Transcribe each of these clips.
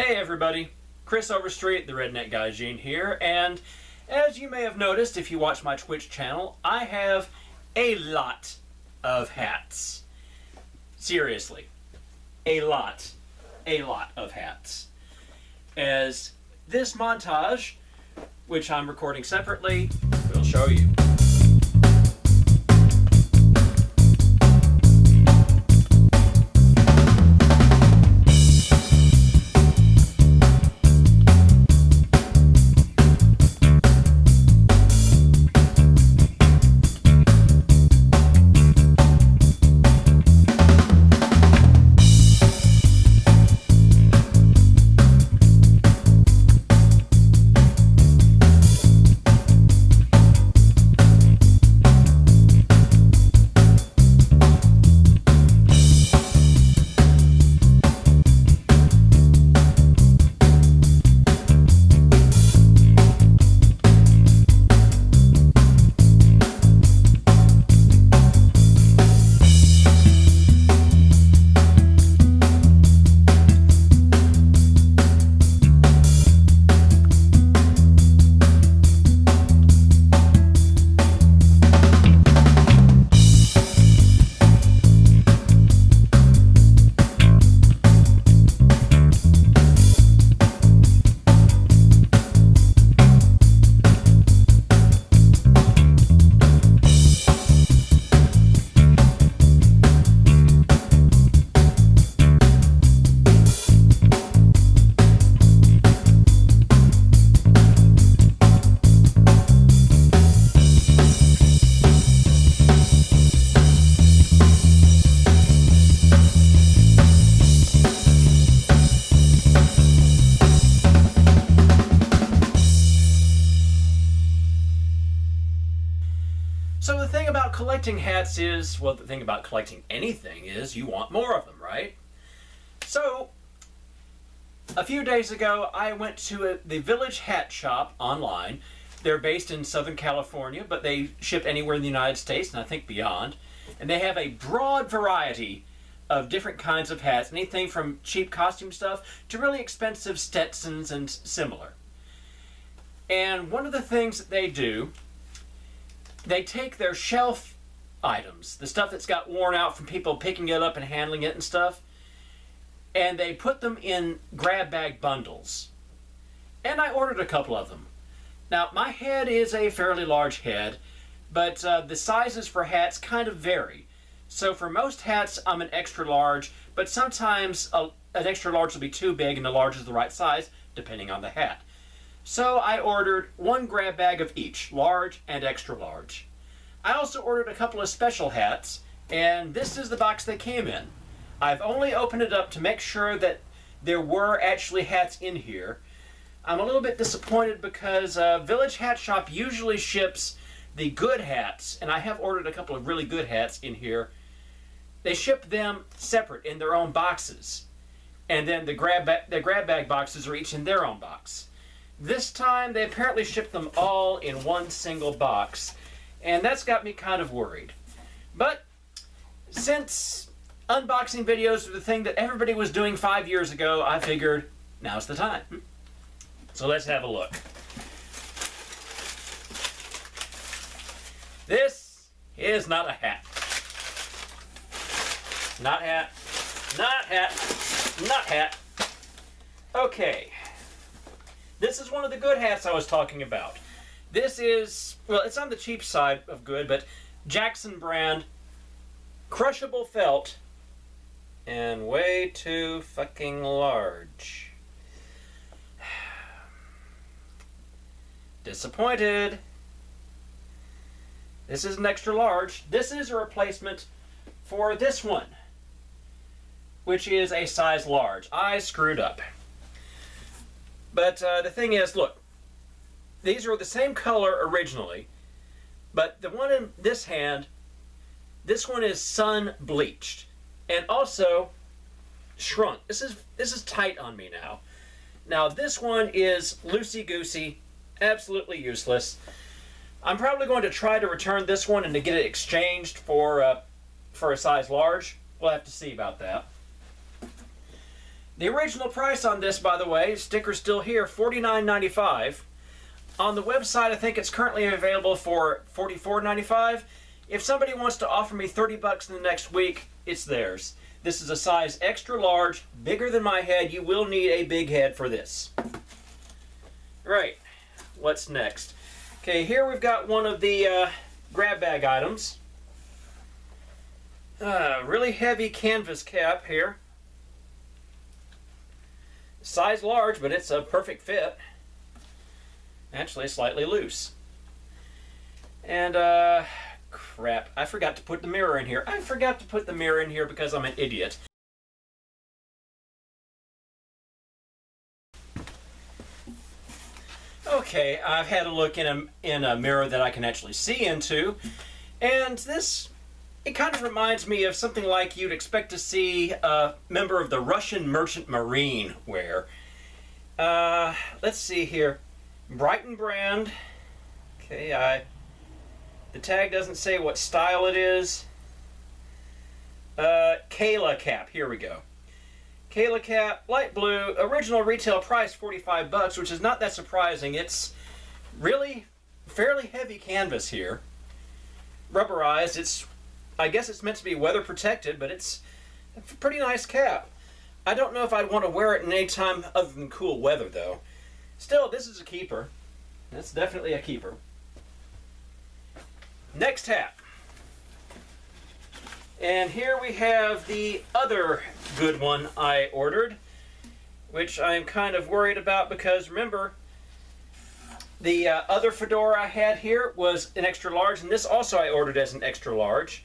Hey everybody, Kris Overstreet, the Redneck Guy Gene here, and as you may have noticed if you watch my Twitch channel, I have a lot of hats. Seriously, a lot of hats. As this montage, which I'm recording separately, will show you. So the thing about collecting hats is, well, the thing about collecting anything is you want more of them, right? So, a few days ago, I went to the Village Hat Shop online. They're based in Southern California, but they ship anywhere in the United States, and I think beyond. And they have a broad variety of different kinds of hats, anything from cheap costume stuff to really expensive Stetsons and similar. And one of the things that they do, they take their shelf items, the stuff that's got worn out from people picking it up and handling it and stuff, and they put them in grab bag bundles. And I ordered a couple of them. Now, my head is a fairly large head, but the sizes for hats kind of vary. So for most hats, I'm an extra large, but sometimes an extra large will be too big and the large is the right size, depending on the hat. So I ordered one grab bag of each, large and extra large. I also ordered a couple of special hats, and this is the box they came in. I've only opened it up to make sure that there were actually hats in here. I'm a little bit disappointed because Village Hat Shop usually ships the good hats, and I have ordered a couple of really good hats in here. They ship them separate in their own boxes, and then the grab bag boxes are each in their own box. This time, they apparently shipped them all in one single box, and that's got me kind of worried. But since unboxing videos were the thing that everybody was doing 5 years ago, I figured now's the time. So let's have a look. This is not a hat. Not hat. Not hat. Not hat. Okay. This is one of the good hats I was talking about. This is, well, it's on the cheap side of good, but Jaxon brand, crushable felt, and way too fucking large. Disappointed. This is an extra large. This is a replacement for this one, which is a size large. I screwed up. But the thing is, look, these are the same color originally, but the one in this hand, this one is sun bleached and also shrunk. This is tight on me now. Now this one is loosey-goosey, absolutely useless. I'm probably going to try to return this one and to get it exchanged for a size large. We'll have to see about that. The original price on this, by the way, sticker's still here, $49.95. On the website, I think it's currently available for $44.95. If somebody wants to offer me $30 in the next week, it's theirs. This is a size extra large, bigger than my head. You will need a big head for this. Right, what's next? Okay, here we've got one of the grab bag items. Really heavy canvas cap here. Size large, but it's a perfect fit. Actually, slightly loose. And, crap, I forgot to put the mirror in here. I forgot to put the mirror in here because I'm an idiot. Okay, I've had a look in a mirror that I can actually see into, and this, it kind of reminds me of something like you'd expect to see a member of the Russian Merchant Marine wear. Let's see here. Brighton brand. Okay, the tag doesn't say what style it is. Kayla cap, here we go. Kayla cap, light blue, original retail price $45, which is not that surprising. It's really fairly heavy canvas here. Rubberized, I guess it's meant to be weather protected, but it's a pretty nice cap. I don't know if I'd want to wear it in any time other than cool weather though. Still, this is a keeper. That's definitely a keeper. Next hat. And here we have the other good one I ordered, which I'm kind of worried about because remember, the other fedora I had here was an extra large, and this also I ordered as an extra large.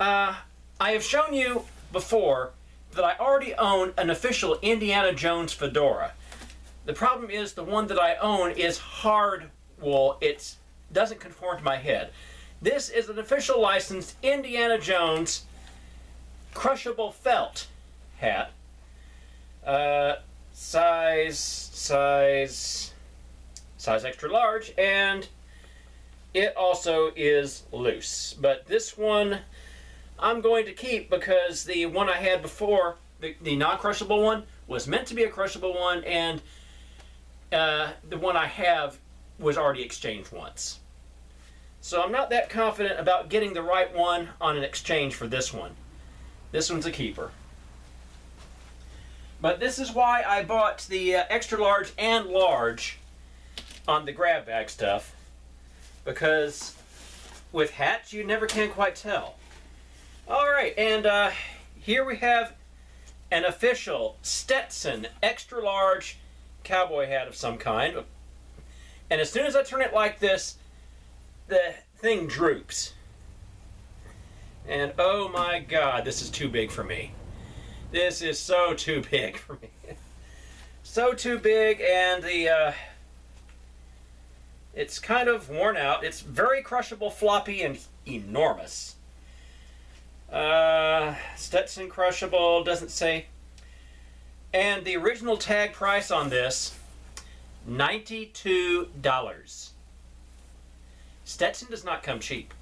I have shown you before that I already own an official Indiana Jones fedora. The problem is the one that I own is hard wool. It doesn't conform to my head. This is an official licensed Indiana Jones crushable felt hat. Size extra large, and it also is loose. But this one I'm going to keep because the one I had before, the non-crushable one, was meant to be a crushable one, and the one I have was already exchanged once. So I'm not that confident about getting the right one on an exchange for this one. This one's a keeper. But this is why I bought the extra large and large on the grab bag stuff, because with hats you never can quite tell. Alright, and here we have an official Stetson extra large cowboy hat of some kind. And as soon as I turn it like this, the thing droops. And oh my god, this is too big for me. This is so too big for me. So too big, and it's kind of worn out. It's very crushable, floppy, and enormous. Stetson crushable, doesn't say. And the original tag price on this, $92. Stetson does not come cheap.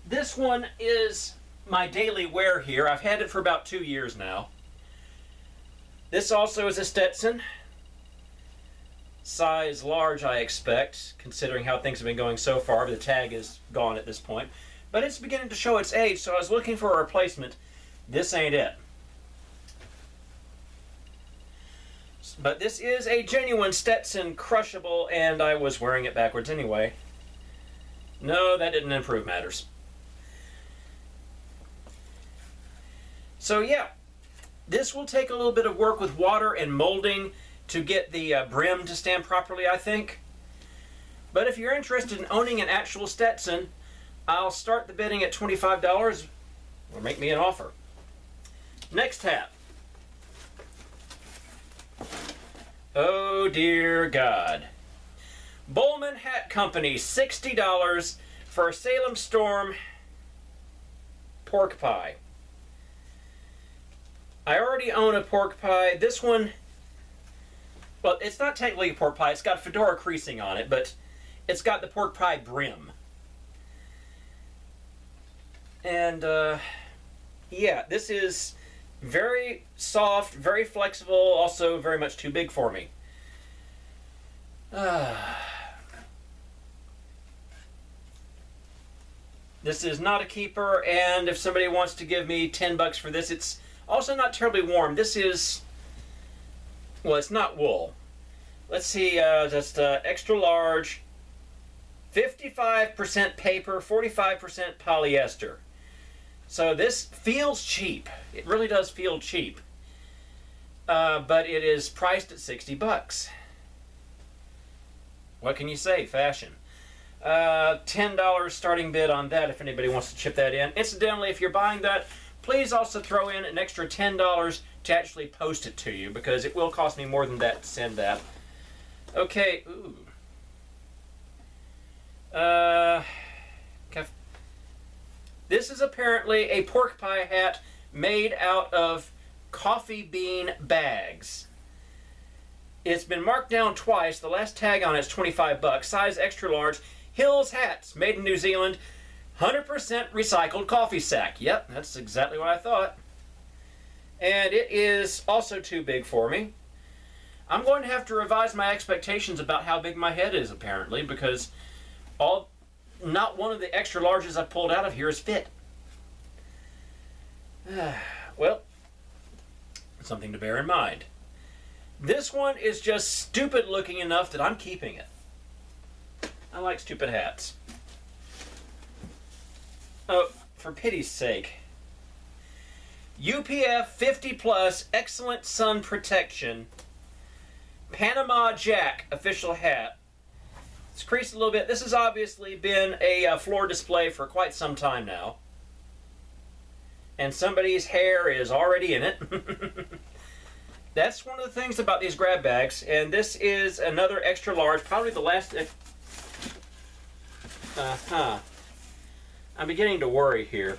This one is my daily wear here. I've had it for about 2 years now. This also is a Stetson. Size large, I expect, considering how things have been going so far. The tag is gone at this point. But it's beginning to show its age, so I was looking for a replacement. This ain't it. But this is a genuine Stetson crushable, and I was wearing it backwards anyway. No, that didn't improve matters. So yeah, this will take a little bit of work with water and molding to get the brim to stand properly, I think. But if you're interested in owning an actual Stetson, I'll start the bidding at $25, or make me an offer. Next hat. Oh dear God. Bowman Hat Company, $60 for a Salem Storm pork pie. I already own a pork pie. This one, well, it's not technically a pork pie. It's got fedora creasing on it, but it's got the pork pie brim. And, yeah, this is Very soft, very flexible, also very much too big for me. This is not a keeper, and if somebody wants to give me $10 for this, it's also not terribly warm. This is, well, it's not wool. Let's see, just extra large, 55% paper, 45% polyester. So this feels cheap. It really does feel cheap. But it is priced at $60. What can you say? Fashion. $10 starting bid on that if anybody wants to chip that in. Incidentally, if you're buying that, please also throw in an extra $10 to actually post it to you, because it will cost me more than that to send that. Okay, ooh. This is apparently a pork pie hat made out of coffee bean bags. It's been marked down twice. The last tag on it is $25. Size extra large. Hills hats, made in New Zealand. 100% recycled coffee sack. Yep, that's exactly what I thought. And it is also too big for me. I'm going to have to revise my expectations about how big my head is, apparently, because not one of the extra larges I pulled out of here is fit. Well, something to bear in mind. This one is just stupid looking enough that I'm keeping it. I like stupid hats. Oh, for pity's sake. UPF 50 plus excellent sun protection Panama Jack official hat. It's creased a little bit. This has obviously been a floor display for quite some time now. And somebody's hair is already in it. That's one of the things about these grab bags. And this is another extra large, probably the last... I'm beginning to worry here.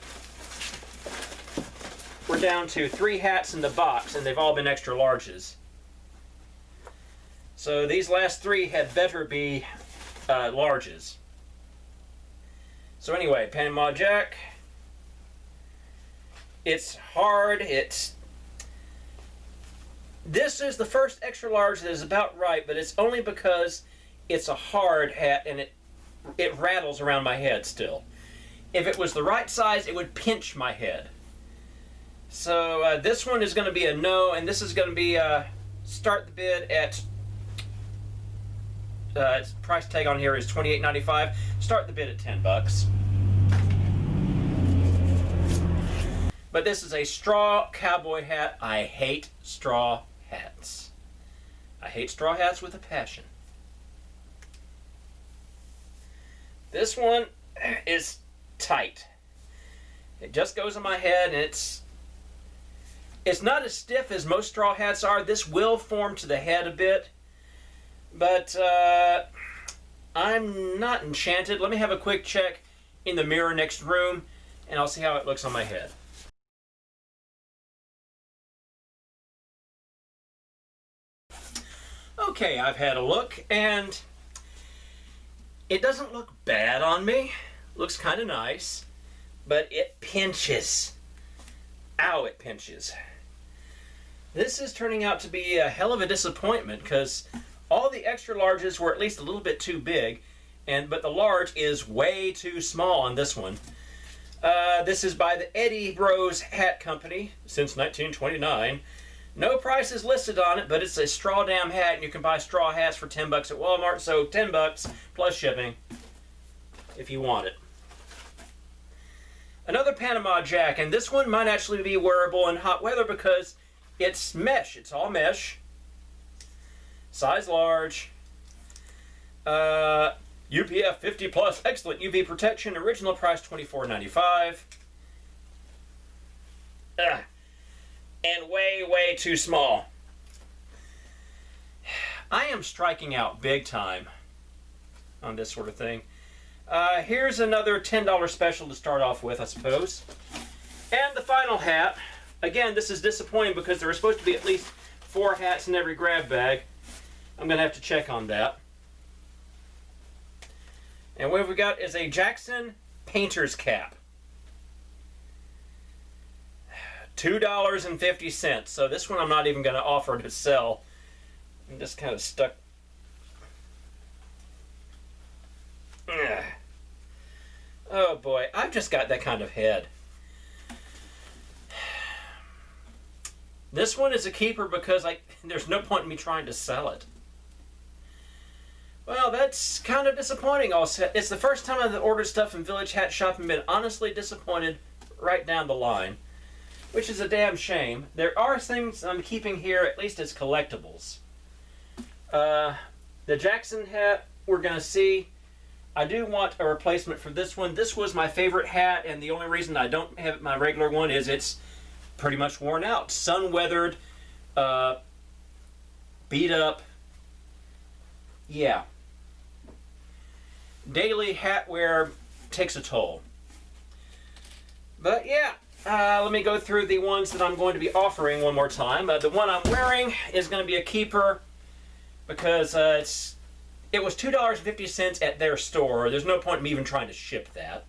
We're down to 3 hats in the box, and they've all been extra larges. So these last 3 had better be larges. So anyway, Panama Jack. It's hard. This is the first extra large that is about right, but it's only because it's a hard hat and it rattles around my head still. If it was the right size, it would pinch my head. So this one is going to be a no, and this is going to be start the bid at price tag on here is $28.95. Start the bid at $10. But this is a straw cowboy hat. I hate straw hats. I hate straw hats with a passion. This one is tight. It just goes on my head, and it's not as stiff as most straw hats are. This will form to the head a bit, but I'm not enchanted. Let me have a quick check in the mirror next room, and I'll see how it looks on my head. Okay, I've had a look, and it doesn't look bad on me. Looks kind of nice, but it pinches. Ow, it pinches. This is turning out to be a hell of a disappointment, because all the extra larges were at least a little bit too big, but the large is way too small on this one. This is by the Eddy Bros Hat Company since 1929. No price is listed on it, but it's a straw damn hat, and you can buy straw hats for $10 at Walmart, so $10 plus shipping if you want it. Another Panama Jack, and this one might actually be wearable in hot weather because it's mesh. It's all mesh. Size large. UPF 50 plus, excellent UV protection. Original price $24.95. And way, way too small. I am striking out big time on this sort of thing. Here's another $10 special to start off with, I suppose. And the final hat. Again, this is disappointing because there are supposed to be at least 4 hats in every grab bag. I'm going to have to check on that. And what we've got is a Jaxon painter's cap. $2.50. So this one I'm not even going to offer to sell. I'm just kind of stuck. Ugh. Oh boy, I've just got that kind of head. This one is a keeper because there's no point in me trying to sell it. Well, that's kind of disappointing. It's the first time I've ordered stuff in Village Hat Shop and been honestly disappointed right down the line, which is a damn shame. There are things I'm keeping here, at least as collectibles. The Jaxon hat, we're going to see. I do want a replacement for this one. This was my favorite hat, and the only reason I don't have my regular one is it's pretty much worn out. Sun-weathered, beat up. Yeah. Daily hat wear takes a toll. But yeah, let me go through the ones that I'm going to be offering one more time. The one I'm wearing is going to be a keeper because it was $2.50 at their store. There's no point in me even trying to ship that.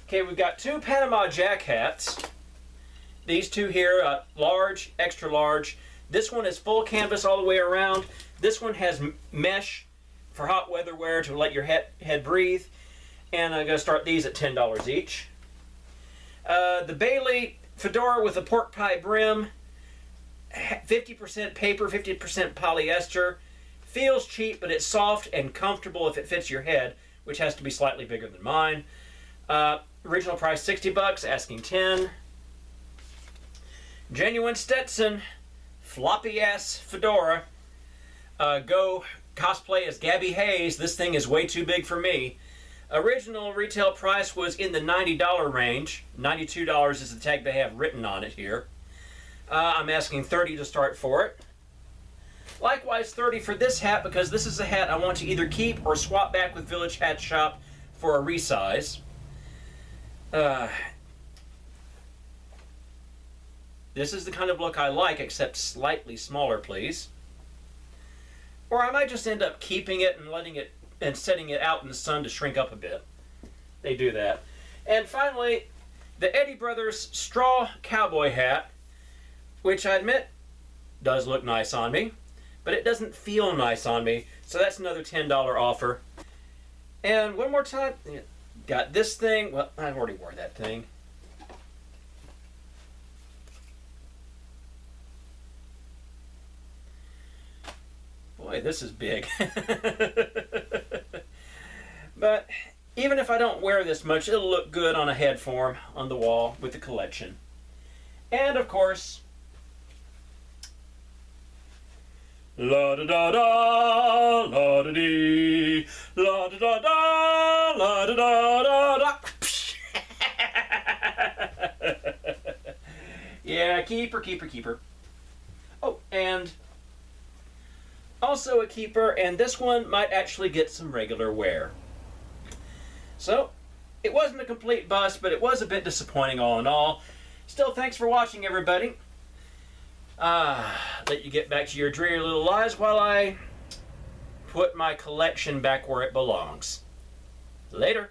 Okay, we've got two Panama Jack hats. These two here, large, extra large. This one is full canvas all the way around. This one has mesh for hot weather wear to let your head breathe. And I'm going to start these at $10 each. The Bailey fedora with a pork pie brim. 50% paper, 50% polyester. Feels cheap, but it's soft and comfortable if it fits your head, which has to be slightly bigger than mine. Original price $60, asking $10. Genuine Stetson, floppy ass fedora. Go cosplay as Gabby Hayes. This thing is way too big for me. Original retail price was in the $90 range. $92 is the tag they have written on it here. I'm asking $30 to start for it. Likewise, $30 for this hat because this is a hat I want to either keep or swap back with Village Hat Shop for a resize. This is the kind of look I like, except slightly smaller, please. Or I might just end up keeping it and letting it and setting it out in the sun to shrink up a bit. They do that. And finally, the Eddy Brothers straw cowboy hat, which I admit does look nice on me, but it doesn't feel nice on me, so that's another $10 offer. And one more time, got this thing. Well, I already wore that thing. Boy, this is big. But even if I don't wear this much, it'll look good on a head form on the wall with the collection. And of course, la da da da, la da dee, la da da da, la da da da da. Yeah, keeper, keeper, keeper. Oh, and also a keeper, and this one might actually get some regular wear. So, it wasn't a complete bust, but it was a bit disappointing all in all. Still, thanks for watching, everybody. Let you get back to your dreary little lives while I put my collection back where it belongs. Later.